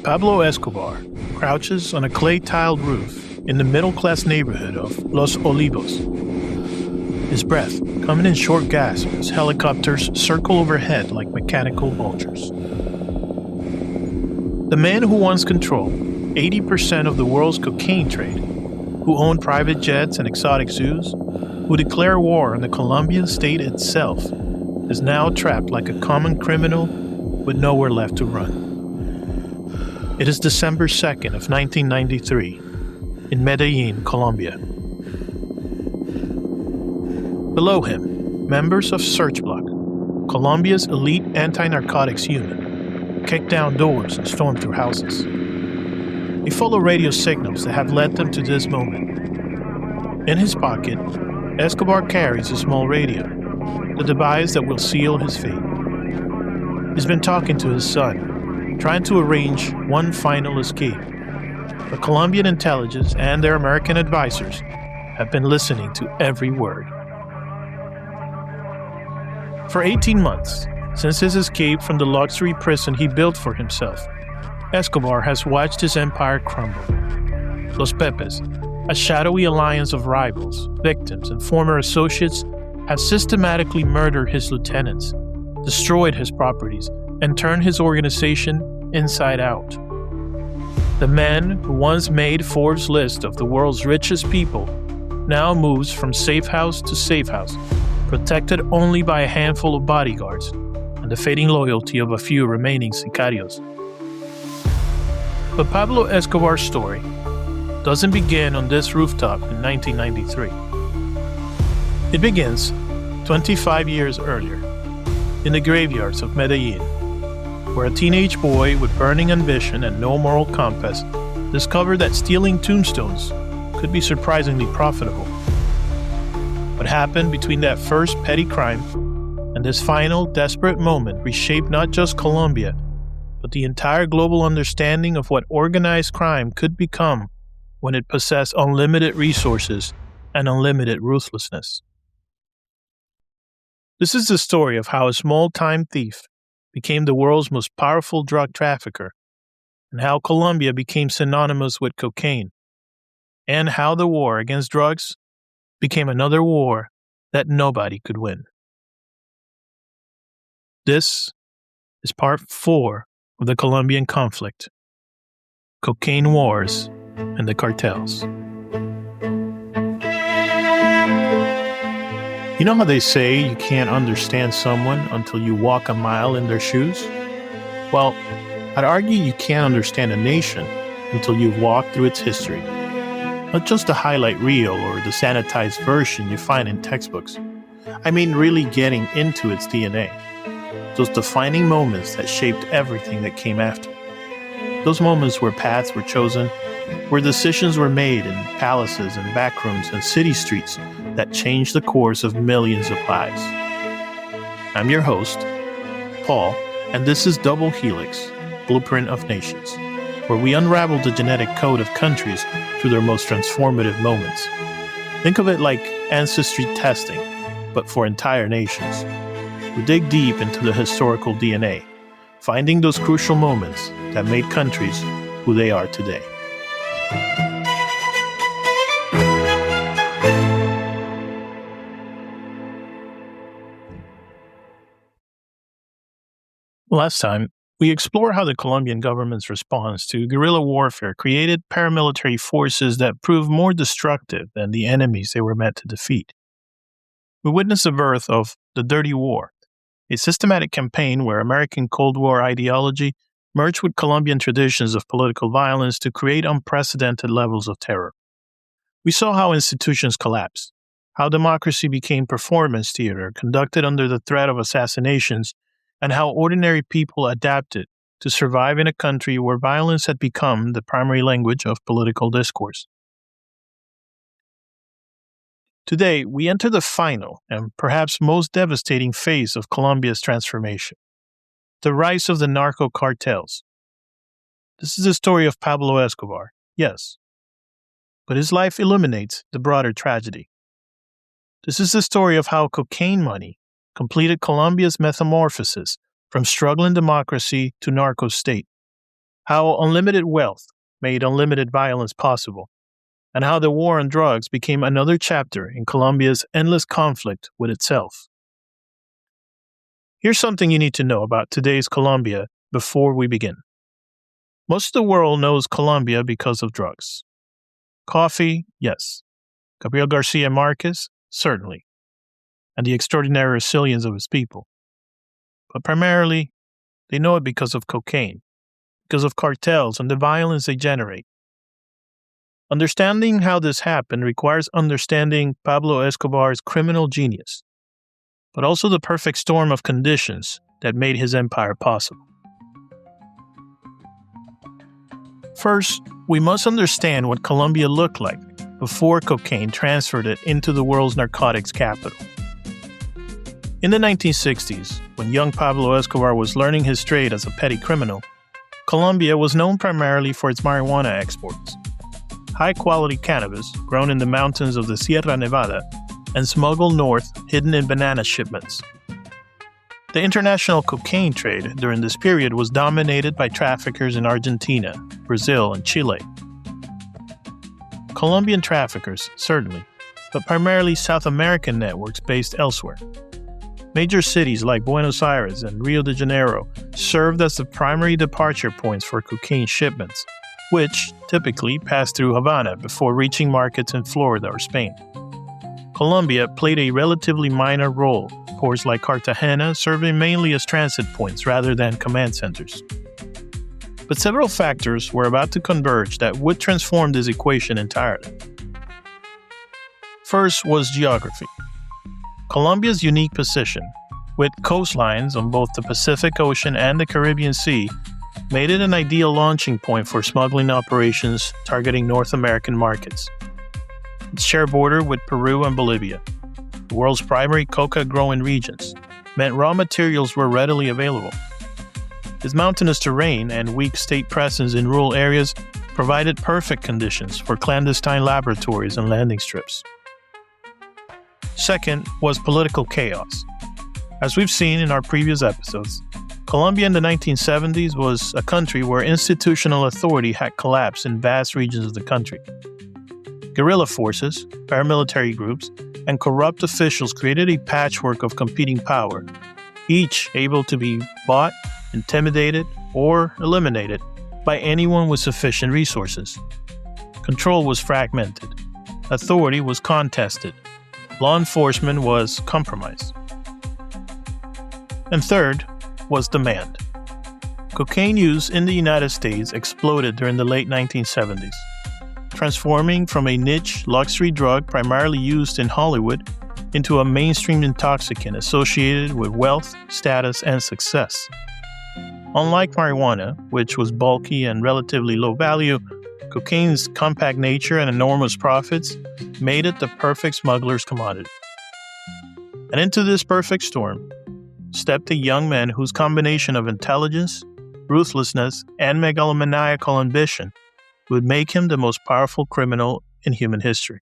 Pablo Escobar crouches on a clay-tiled roof in the middle-class neighborhood of Los Olivos. His breath coming in short gasps as helicopters circle overhead like mechanical vultures. The man who once controlled 80% of the world's cocaine trade, who owned private jets and exotic zoos, who declared war on the Colombian state itself, is now trapped like a common criminal with nowhere left to run. It is December 2nd of 1993 in Medellin, Colombia. Below him, members of Search Block, Colombia's elite anti-narcotics unit, kick down doors and storm through houses. They follow radio signals that have led them to this moment. In his pocket, Escobar carries a small radio, the device that will seal his fate. He's been talking to his son, trying to arrange one final escape. But Colombian intelligence and their American advisors have been listening to every word. For 18 months, since his escape from the luxury prison he built for himself, Escobar has watched his empire crumble. Los Pepes, a shadowy alliance of rivals, victims, and former associates, have systematically murdered his lieutenants, destroyed his properties, and turned his organization inside out. The man who once made Forbes' list of the world's richest people now moves from safe house to safe house, protected only by a handful of bodyguards and the fading loyalty of a few remaining sicarios. But Pablo Escobar's story doesn't begin on this rooftop in 1993. It begins 25 years earlier, in the graveyards of Medellin, where a teenage boy with burning ambition and no moral compass discovered that stealing tombstones could be surprisingly profitable. What happened between that first petty crime and this final desperate moment reshaped not just Colombia, but the entire global understanding of what organized crime could become when it possessed unlimited resources and unlimited ruthlessness. This is the story of how a small-time thief became the world's most powerful drug trafficker, and how Colombia became synonymous with cocaine, and how the war against drugs became another war that nobody could win. This is part 4 of the Colombian conflict: cocaine wars and the cartels. You know how they say you can't understand someone until you walk a mile in their shoes? Well, I'd argue you can't understand a nation until you've walked through its history. Not just the highlight reel or the sanitized version you find in textbooks. I mean really getting into its DNA. Those defining moments that shaped everything that came after. Those moments where paths were chosen, where decisions were made in palaces and backrooms and city streets that changed the course of millions of lives. I'm your host, Paul, and this is Double Helix, Blueprint of Nations, where we unravel the genetic code of countries through their most transformative moments. Think of it like ancestry testing, but for entire nations. We dig deep into the historical DNA, finding those crucial moments that made countries who they are today. Last time, we explored how the Colombian government's response to guerrilla warfare created paramilitary forces that proved more destructive than the enemies they were meant to defeat. We witnessed the birth of the Dirty War, a systematic campaign where American Cold War ideology merged with Colombian traditions of political violence to create unprecedented levels of terror. We saw how institutions collapsed, how democracy became performance theater conducted under the threat of assassinations, and how ordinary people adapted to survive in a country where violence had become the primary language of political discourse. Today, we enter the final and perhaps most devastating phase of Colombia's transformation: the rise of the narco-cartels. This is the story of Pablo Escobar, yes, but his life illuminates the broader tragedy. This is the story of how cocaine money completed Colombia's metamorphosis from struggling democracy to narco-state, how unlimited wealth made unlimited violence possible, and how the war on drugs became another chapter in Colombia's endless conflict with itself. Here's something you need to know about today's Colombia before we begin. Most of the world knows Colombia because of drugs. Coffee, yes. Gabriel Garcia Marquez, certainly. And the extraordinary resilience of his people. But primarily, they know it because of cocaine, because of cartels and the violence they generate. Understanding how this happened requires understanding Pablo Escobar's criminal genius, but also the perfect storm of conditions that made his empire possible. First, we must understand what Colombia looked like before cocaine transferred it into the world's narcotics capital. In the 1960s, when young Pablo Escobar was learning his trade as a petty criminal, Colombia was known primarily for its marijuana exports. High-quality cannabis grown in the mountains of the Sierra Nevada and smuggled north hidden in banana shipments. The international cocaine trade during this period was dominated by traffickers in Argentina, Brazil, and Chile. Colombian traffickers, certainly, but primarily South American networks based elsewhere. Major cities like Buenos Aires and Rio de Janeiro served as the primary departure points for cocaine shipments, which typically passed through Havana before reaching markets in Florida or Spain. Colombia played a relatively minor role, ports like Cartagena serving mainly as transit points rather than command centers. But several factors were about to converge that would transform this equation entirely. First was geography. Colombia's unique position, with coastlines on both the Pacific Ocean and the Caribbean Sea, made it an ideal launching point for smuggling operations targeting North American markets. Its shared border with Peru and Bolivia, the world's primary coca-growing regions, meant raw materials were readily available. Its mountainous terrain and weak state presence in rural areas provided perfect conditions for clandestine laboratories and landing strips. Second was political chaos. As we've seen in our previous episodes, Colombia in the 1970s was a country where institutional authority had collapsed in vast regions of the country. Guerrilla forces, paramilitary groups, and corrupt officials created a patchwork of competing power, each able to be bought, intimidated, or eliminated by anyone with sufficient resources. Control was fragmented. Authority was contested. Law enforcement was compromised. And third was demand. Cocaine use in the United States exploded during the late 1970s, transforming from a niche luxury drug primarily used in Hollywood into a mainstream intoxicant associated with wealth, status, and success. Unlike marijuana, which was bulky and relatively low value, cocaine's compact nature and enormous profits made it the perfect smuggler's commodity. And into this perfect storm stepped a young man whose combination of intelligence, ruthlessness, and megalomaniacal ambition would make him the most powerful criminal in human history.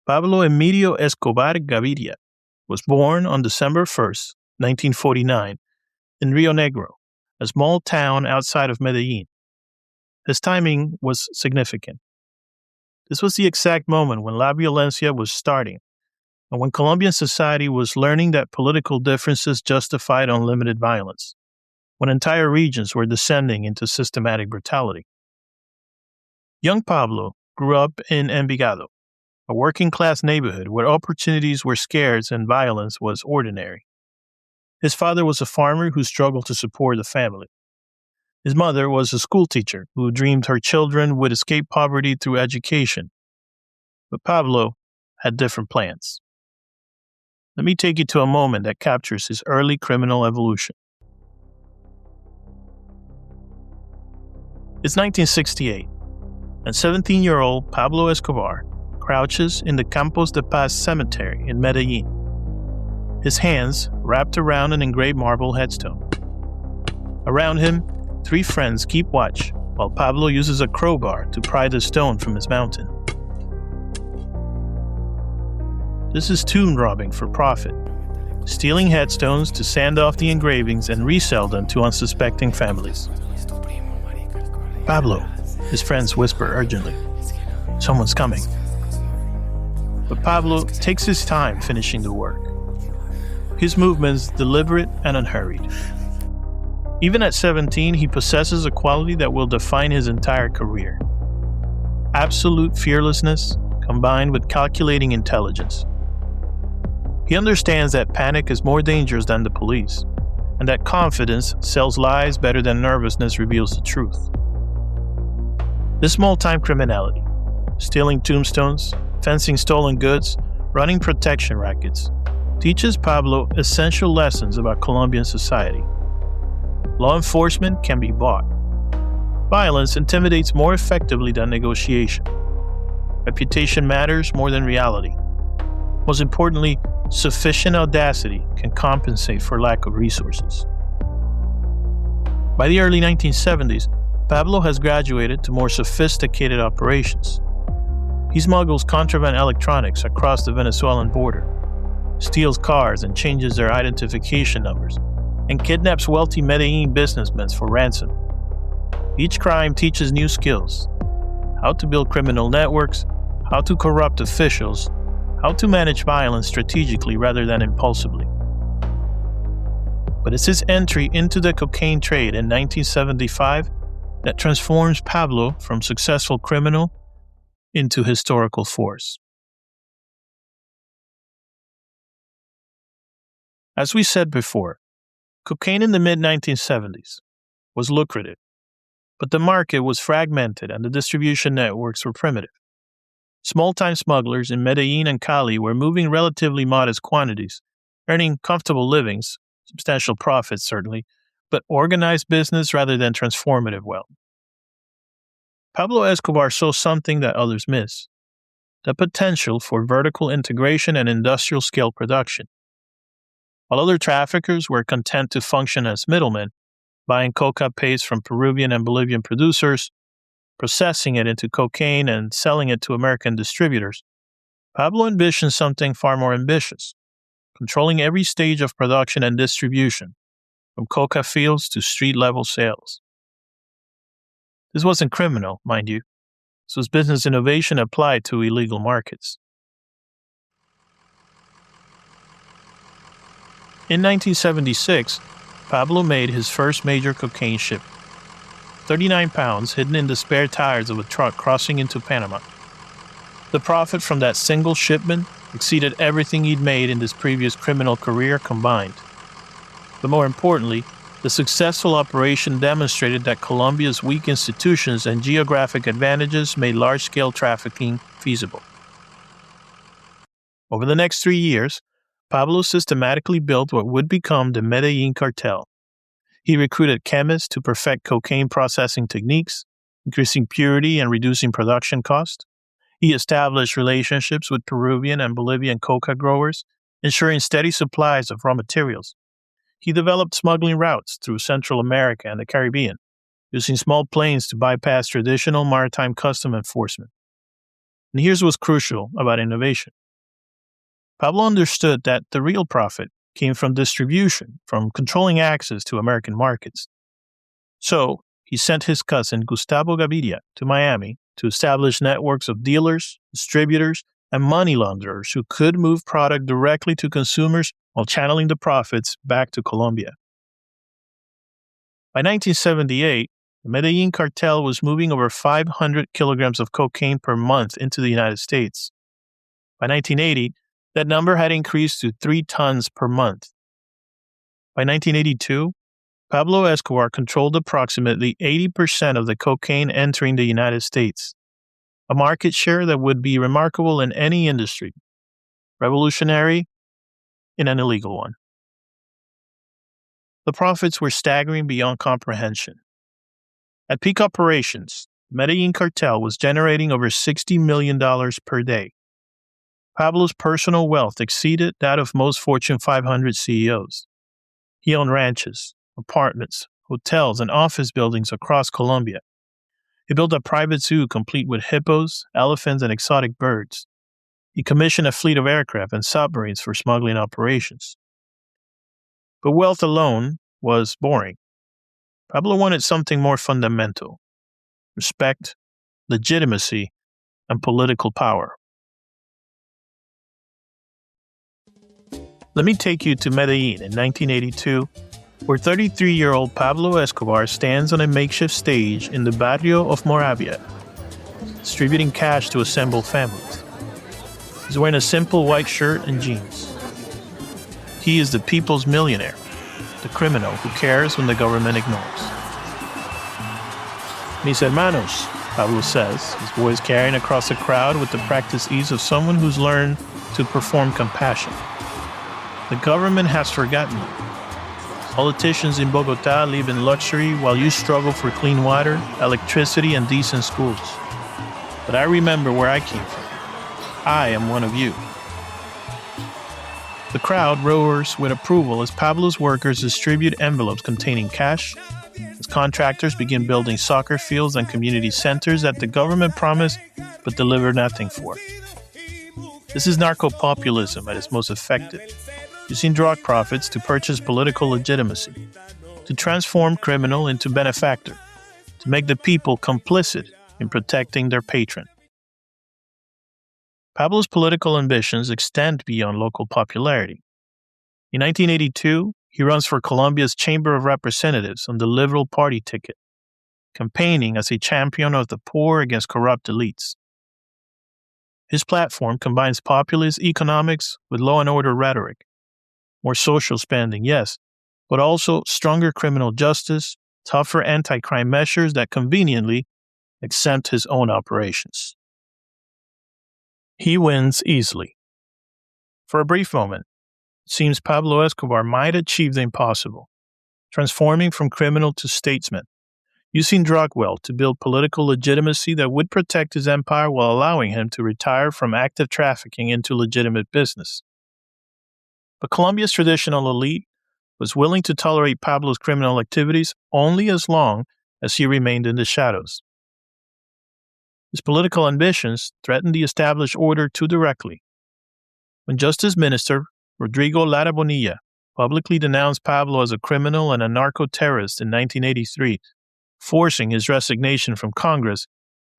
Pablo Emilio Escobar Gaviria was born on December 1st, 1949, in Rio Negro, a small town outside of Medellin. His timing was significant. This was the exact moment when La Violencia was starting, and when Colombian society was learning that political differences justified unlimited violence, when entire regions were descending into systematic brutality. Young Pablo grew up in Envigado, a working-class neighborhood where opportunities were scarce and violence was ordinary. His father was a farmer who struggled to support the family. His mother was a schoolteacher who dreamed her children would escape poverty through education. But Pablo had different plans. Let me take you to a moment that captures his early criminal evolution. It's 1968, and 17-year-old Pablo Escobar crouches in the Campos de Paz cemetery in Medellin, his hands wrapped around an engraved marble headstone. Around him, 3 friends keep watch while Pablo uses a crowbar to pry the stone from his mountain. This is tomb robbing for profit. stealing headstones to sand off the engravings and resell them to unsuspecting families. "Pablo," his friends whisper urgently. "Someone's coming." But Pablo takes his time finishing the work. His movements deliberate and unhurried. Even at 17, he possesses a quality that will define his entire career: absolute fearlessness combined with calculating intelligence. He understands that panic is more dangerous than the police, and that confidence sells lies better than nervousness reveals the truth. This small-time criminality, stealing tombstones, fencing stolen goods, running protection rackets, teaches Pablo essential lessons about Colombian society. Law enforcement can be bought. Violence intimidates more effectively than negotiation. Reputation matters more than reality. Most importantly, sufficient audacity can compensate for lack of resources. By the early 1970s, Pablo has graduated to more sophisticated operations. He smuggles contraband electronics across the Venezuelan border, steals cars and changes their identification numbers, and kidnaps wealthy Medellin businessmen for ransom. Each crime teaches new skills: how to build criminal networks, how to corrupt officials, how to manage violence strategically rather than impulsively. But it's his entry into the cocaine trade in 1975 that transforms Pablo from successful criminal into historical force. As we said before, cocaine in the mid-1970s was lucrative, but the market was fragmented and the distribution networks were primitive. Small-time smugglers in Medellin and Cali were moving relatively modest quantities, earning comfortable livings, substantial profits certainly, but organized business rather than transformative wealth. Pablo Escobar saw something that others miss: the potential for vertical integration and industrial-scale production. While other traffickers were content to function as middlemen, buying coca paste from Peruvian and Bolivian producers, processing it into cocaine and selling it to American distributors, Pablo envisioned something far more ambitious: controlling every stage of production and distribution, from coca fields to street-level sales. This wasn't criminal, mind you. This was business innovation applied to illegal markets. In 1976, Pablo made his first major cocaine shipment: 39 pounds hidden in the spare tires of a truck crossing into Panama. The profit from that single shipment exceeded everything he'd made in his previous criminal career combined. But more importantly, the successful operation demonstrated that Colombia's weak institutions and geographic advantages made large-scale trafficking feasible. Over the next 3 years, Pablo systematically built what would become the Medellin cartel. He recruited chemists to perfect cocaine processing techniques, increasing purity and reducing production cost. He established relationships with Peruvian and Bolivian coca growers, ensuring steady supplies of raw materials. He developed smuggling routes through Central America and the Caribbean, using small planes to bypass traditional maritime custom enforcement. And here's what's crucial about innovation. Pablo understood that the real profit came from distribution, from controlling access to American markets. So, he sent his cousin Gustavo Gaviria to Miami to establish networks of dealers, distributors, and money launderers who could move product directly to consumers while channeling the profits back to Colombia. By 1978, the Medellin cartel was moving over 500 kilograms of cocaine per month into the United States. By 1980, that number had increased to 3 tons per month. By 1982, Pablo Escobar controlled approximately 80% of the cocaine entering the United States, a market share that would be remarkable in any industry, revolutionary in an illegal one. The profits were staggering beyond comprehension. At peak operations, the Medellin cartel was generating over $60 million per day. Pablo's personal wealth exceeded that of most Fortune 500 CEOs. He owned ranches, apartments, hotels, and office buildings across Colombia. He built a private zoo complete with hippos, elephants, and exotic birds. He commissioned a fleet of aircraft and submarines for smuggling operations. But wealth alone was boring. Pablo wanted something more fundamental: respect, legitimacy, and political power. Let me take you to Medellin in 1982, where 33-year-old Pablo Escobar stands on a makeshift stage in the barrio of Moravia, distributing cash to assembled families. He's wearing a simple white shirt and jeans. He is the people's millionaire, the criminal who cares when the government ignores. Mis hermanos, Pablo says, his voice carrying across the crowd with the practiced ease of someone who's learned to perform compassion. The government has forgotten you. Politicians in Bogota live in luxury while you struggle for clean water, electricity, and decent schools. But I remember where I came from. I am one of you. The crowd roars with approval as Pablo's workers distribute envelopes containing cash, as contractors begin building soccer fields and community centers that the government promised but delivered nothing for. This is narco-populism at its most effective, using drug profits to purchase political legitimacy, to transform criminal into benefactor, to make the people complicit in protecting their patron. Pablo's political ambitions extend beyond local popularity. In 1982, he runs for Colombia's Chamber of Representatives on the Liberal Party ticket, campaigning as a champion of the poor against corrupt elites. His platform combines populist economics with law and order rhetoric. More social spending, yes, but also stronger criminal justice, tougher anti-crime measures that conveniently exempt his own operations. He wins easily. For a brief moment, it seems Pablo Escobar might achieve the impossible, transforming from criminal to statesman, using drug wealth to build political legitimacy that would protect his empire while allowing him to retire from active trafficking into legitimate business. But Colombia's traditional elite was willing to tolerate Pablo's criminal activities only as long as he remained in the shadows. His political ambitions threatened the established order too directly. When Justice Minister Rodrigo Lara Bonilla publicly denounced Pablo as a criminal and a narco-terrorist in 1983, forcing his resignation from Congress,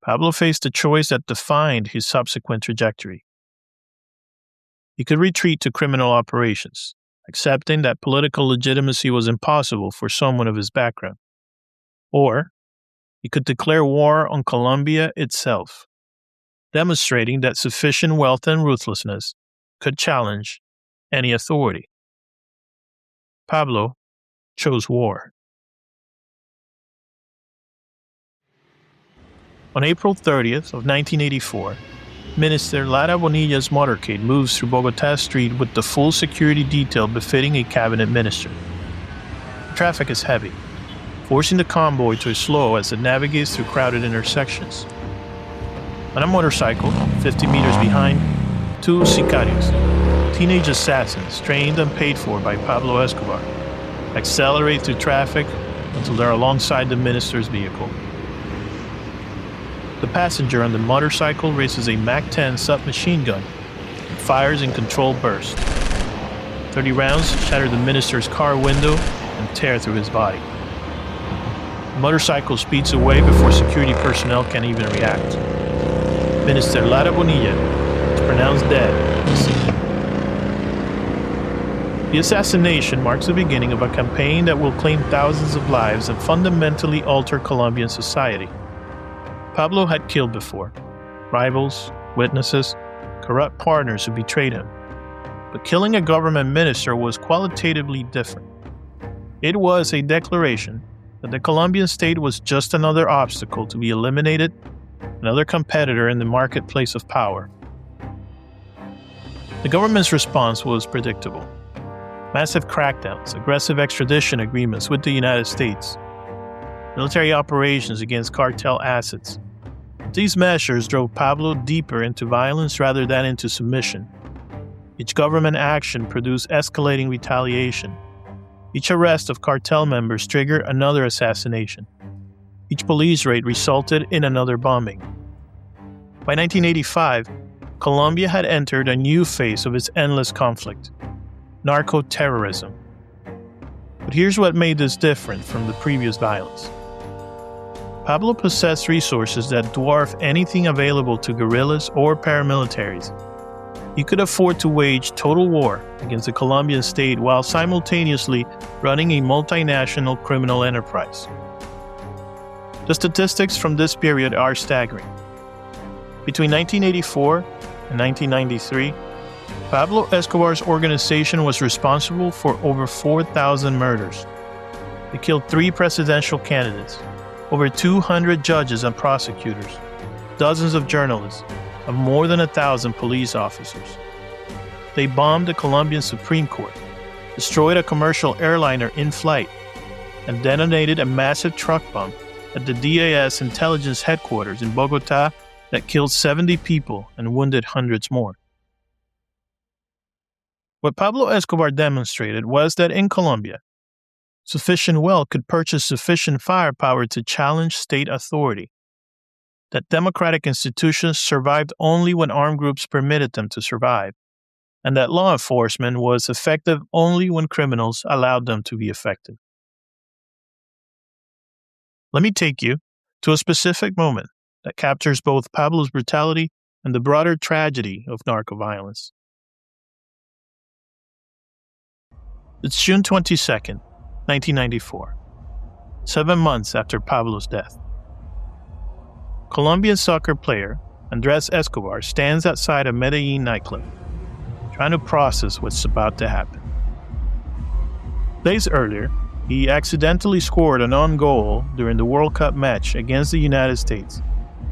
Pablo faced a choice that defined his subsequent trajectory. He could retreat to criminal operations, accepting that political legitimacy was impossible for someone of his background. Or he could declare war on Colombia itself, demonstrating that sufficient wealth and ruthlessness could challenge any authority. Pablo chose war. On April 30th of 1984, Minister Lara Bonilla's motorcade moves through Bogota Street with the full security detail befitting a cabinet minister. The traffic is heavy, forcing the convoy to slow as it navigates through crowded intersections. On a motorcycle, 50 meters behind, two sicarios, teenage assassins trained and paid for by Pablo Escobar, accelerate through traffic until they're alongside the minister's vehicle. The passenger on the motorcycle raises a MAC-10 submachine gun and fires in controlled bursts. 30 rounds shatter the minister's car window and tear through his body. The motorcycle speeds away before security personnel can even react. Minister Lara Bonilla is pronounced dead at the scene. The assassination marks the beginning of a campaign that will claim thousands of lives and fundamentally alter Colombian society. Pablo had killed before, rivals, witnesses, corrupt partners who betrayed him. But killing a government minister was qualitatively different. It was a declaration that the Colombian state was just another obstacle to be eliminated, another competitor in the marketplace of power. The government's response was predictable. Massive crackdowns, aggressive extradition agreements with the United States, military operations against cartel assets. These measures drove Pablo deeper into violence rather than into submission. Each government action produced escalating retaliation. Each arrest of cartel members triggered another assassination. Each police raid resulted in another bombing. By 1985, Colombia had entered a new phase of its endless conflict: narco-terrorism. But here's what made this different from the previous violence. Pablo possessed resources that dwarf anything available to guerrillas or paramilitaries. He could afford to wage total war against the Colombian state while simultaneously running a multinational criminal enterprise. The statistics from this period are staggering. Between 1984 and 1993, Pablo Escobar's organization was responsible for over 4,000 murders. They killed 3 presidential candidates, over 200 judges and prosecutors, dozens of journalists, and more than 1,000 police officers. They bombed the Colombian Supreme Court, destroyed a commercial airliner in flight, and detonated a massive truck bomb at the DAS intelligence headquarters in Bogotá that killed 70 people and wounded hundreds more. What Pablo Escobar demonstrated was that in Colombia, sufficient wealth could purchase sufficient firepower to challenge state authority, that democratic institutions survived only when armed groups permitted them to survive, and that law enforcement was effective only when criminals allowed them to be effective. Let me take you to a specific moment that captures both Pablo's brutality and the broader tragedy of narco-violence. It's June 22nd, 1994, 7 months after Pablo's death. Colombian soccer player Andrés Escobar stands outside a Medellin nightclub, trying to process what's about to happen. Days earlier, he accidentally scored an own goal during the World Cup match against the United States,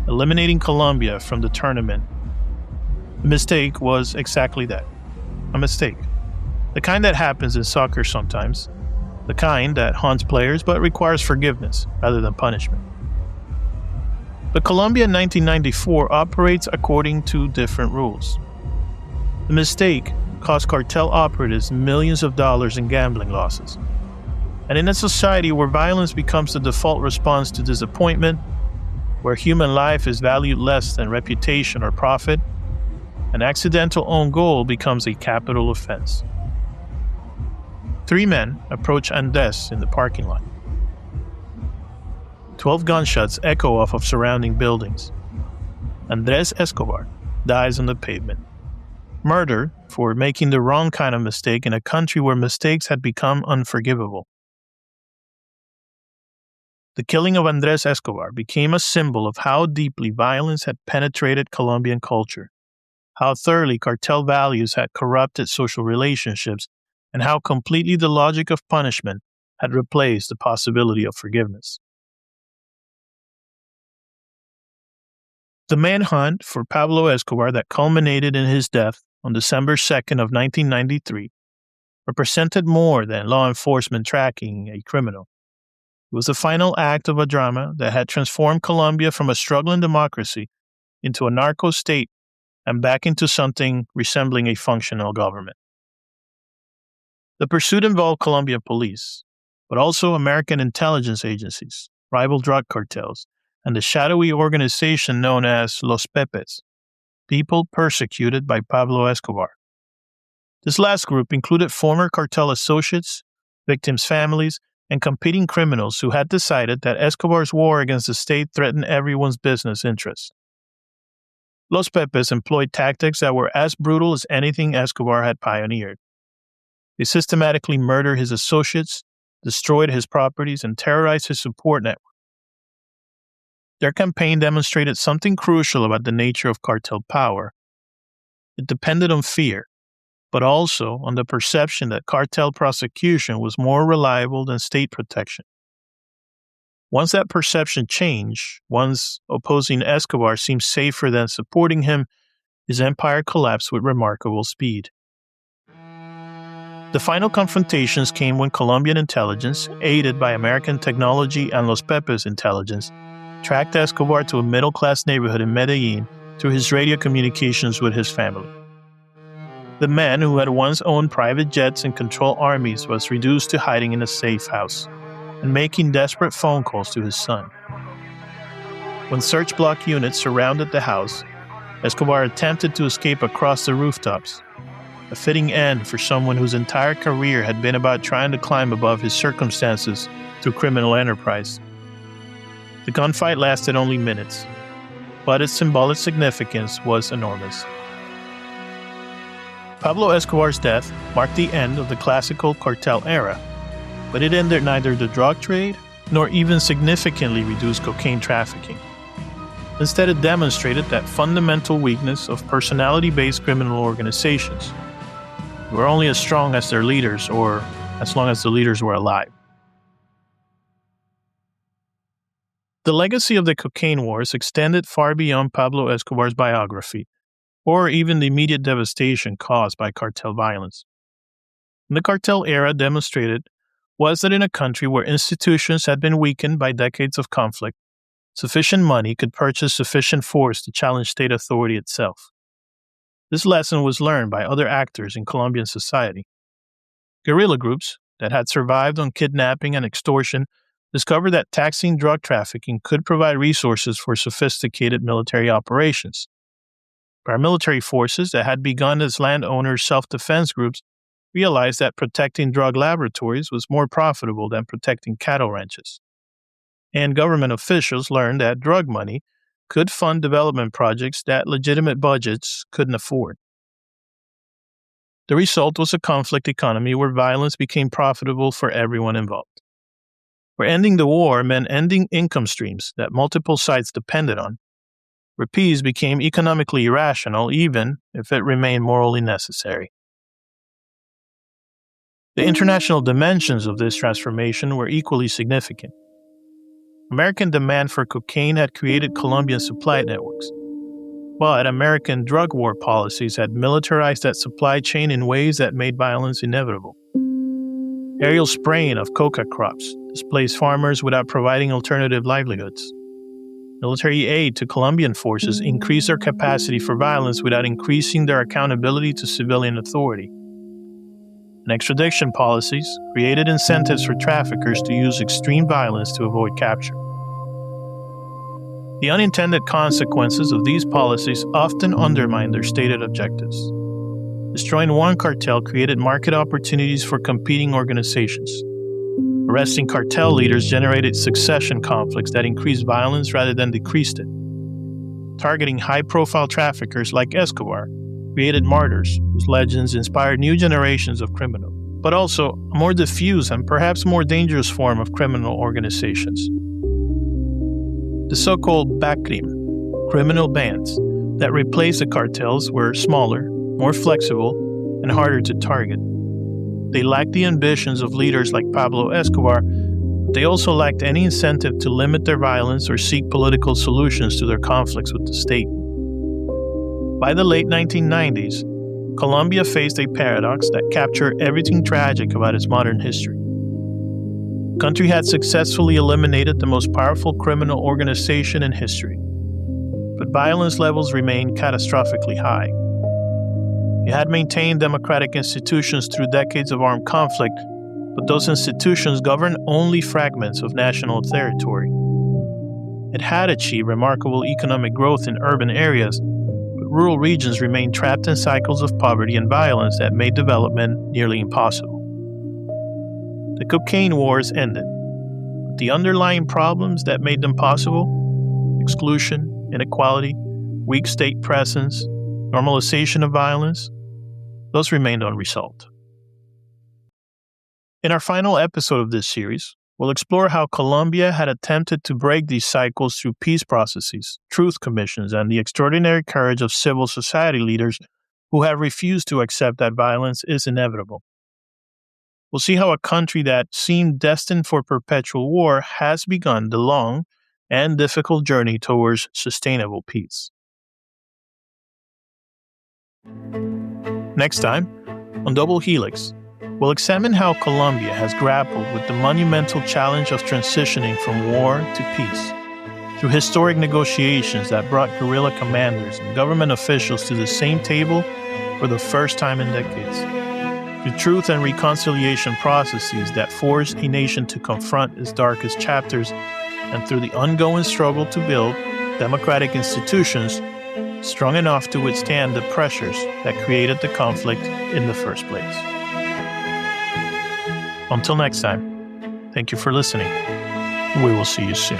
eliminating Colombia from the tournament. The mistake was exactly that, a mistake. The kind that happens in soccer sometimes, the kind that haunts players but requires forgiveness rather than punishment. But Colombia in 1994 operates according to different rules. The mistake cost cartel operatives millions of dollars in gambling losses. And in a society where violence becomes the default response to disappointment, where human life is valued less than reputation or profit, an accidental own goal becomes a capital offense. 3 men approach Andrés in the parking lot. 12 gunshots echo off of surrounding buildings. Andrés Escobar dies on the pavement. Murder for making the wrong kind of mistake in a country where mistakes had become unforgivable. The killing of Andrés Escobar became a symbol of how deeply violence had penetrated Colombian culture, how thoroughly cartel values had corrupted social relationships, and how completely the logic of punishment had replaced the possibility of forgiveness. The manhunt for Pablo Escobar that culminated in his death on December 2nd of 1993 represented more than law enforcement tracking a criminal. It was the final act of a drama that had transformed Colombia from a struggling democracy into a narco state and back into something resembling a functional government. The pursuit involved Colombian police, but also American intelligence agencies, rival drug cartels, and the shadowy organization known as Los Pepes, people persecuted by Pablo Escobar. This last group included former cartel associates, victims' families, and competing criminals who had decided that Escobar's war against the state threatened everyone's business interests. Los Pepes employed tactics that were as brutal as anything Escobar had pioneered. They systematically murdered his associates, destroyed his properties, and terrorized his support network. Their campaign demonstrated something crucial about the nature of cartel power. It depended on fear, but also on the perception that cartel prosecution was more reliable than state protection. Once that perception changed, once opposing Escobar seemed safer than supporting him, his empire collapsed with remarkable speed. The final confrontations came when Colombian intelligence, aided by American technology and Los Pepes intelligence, tracked Escobar to a middle-class neighborhood in Medellin through his radio communications with his family. The man who had once owned private jets and controlled armies was reduced to hiding in a safe house and making desperate phone calls to his son. When search block units surrounded the house, Escobar attempted to escape across the rooftops. a fitting end for someone whose entire career had been about trying to climb above his circumstances through criminal enterprise. The gunfight lasted only minutes, but its symbolic significance was enormous. Pablo Escobar's death marked the end of the classical cartel era, but it ended neither the drug trade nor even significantly reduced cocaine trafficking. Instead, it demonstrated that fundamental weakness of personality-based criminal organizations. They were only as strong as their leaders, or as long as the leaders were alive. The legacy of the cocaine wars extended far beyond Pablo Escobar's biography, or even the immediate devastation caused by cartel violence. And the cartel era demonstrated was that in a country where institutions had been weakened by decades of conflict, sufficient money could purchase sufficient force to challenge state authority itself. This lesson was learned by other actors in Colombian society. Guerrilla groups that had survived on kidnapping and extortion discovered that taxing drug trafficking could provide resources for sophisticated military operations. Paramilitary forces that had begun as landowners' self-defense groups realized that protecting drug laboratories was more profitable than protecting cattle ranches. And government officials learned that drug money could fund development projects that legitimate budgets couldn't afford. The result was a conflict economy where violence became profitable for everyone involved. Where ending the war meant ending income streams that multiple sides depended on, where peace became economically irrational even if it remained morally necessary. The international dimensions of this transformation were equally significant. American demand for cocaine had created Colombian supply networks, but American drug war policies had militarized that supply chain in ways that made violence inevitable. Aerial spraying of coca crops displaced farmers without providing alternative livelihoods. Military aid to Colombian forces increased their capacity for violence without increasing their accountability to civilian authority. And extradition policies created incentives for traffickers to use extreme violence to avoid capture. The unintended consequences of these policies often undermine their stated objectives. Destroying one cartel created market opportunities for competing organizations. Arresting cartel leaders generated succession conflicts that increased violence rather than decreased it. Targeting high-profile traffickers like Escobar created martyrs whose legends inspired new generations of criminals, but also a more diffuse and perhaps more dangerous form of criminal organizations. The so-called BACRIM, criminal bands, that replaced the cartels were smaller, more flexible, and harder to target. They lacked the ambitions of leaders like Pablo Escobar, but they also lacked any incentive to limit their violence or seek political solutions to their conflicts with the state. By the late 1990s, Colombia faced a paradox that captured everything tragic about its modern history. The country had successfully eliminated the most powerful criminal organization in history, but violence levels remained catastrophically high. It had maintained democratic institutions through decades of armed conflict, but those institutions governed only fragments of national territory. It had achieved remarkable economic growth in urban areas, but rural regions remained trapped in cycles of poverty and violence that made development nearly impossible. The cocaine wars ended, but the underlying problems that made them possible, exclusion, inequality, weak state presence, normalization of violence, those remained unresolved. In our final episode of this series, we'll explore how Colombia had attempted to break these cycles through peace processes, truth commissions, and the extraordinary courage of civil society leaders who have refused to accept that violence is inevitable. We'll see how a country that seemed destined for perpetual war has begun the long and difficult journey towards sustainable peace. Next time, on Double Helix, we'll examine how Colombia has grappled with the monumental challenge of transitioning from war to peace, through historic negotiations that brought guerrilla commanders and government officials to the same table for the first time in decades, through truth and reconciliation processes that forced a nation to confront its darkest chapters, and through the ongoing struggle to build democratic institutions strong enough to withstand the pressures that created the conflict in the first place. Until next time, thank you for listening. We will see you soon.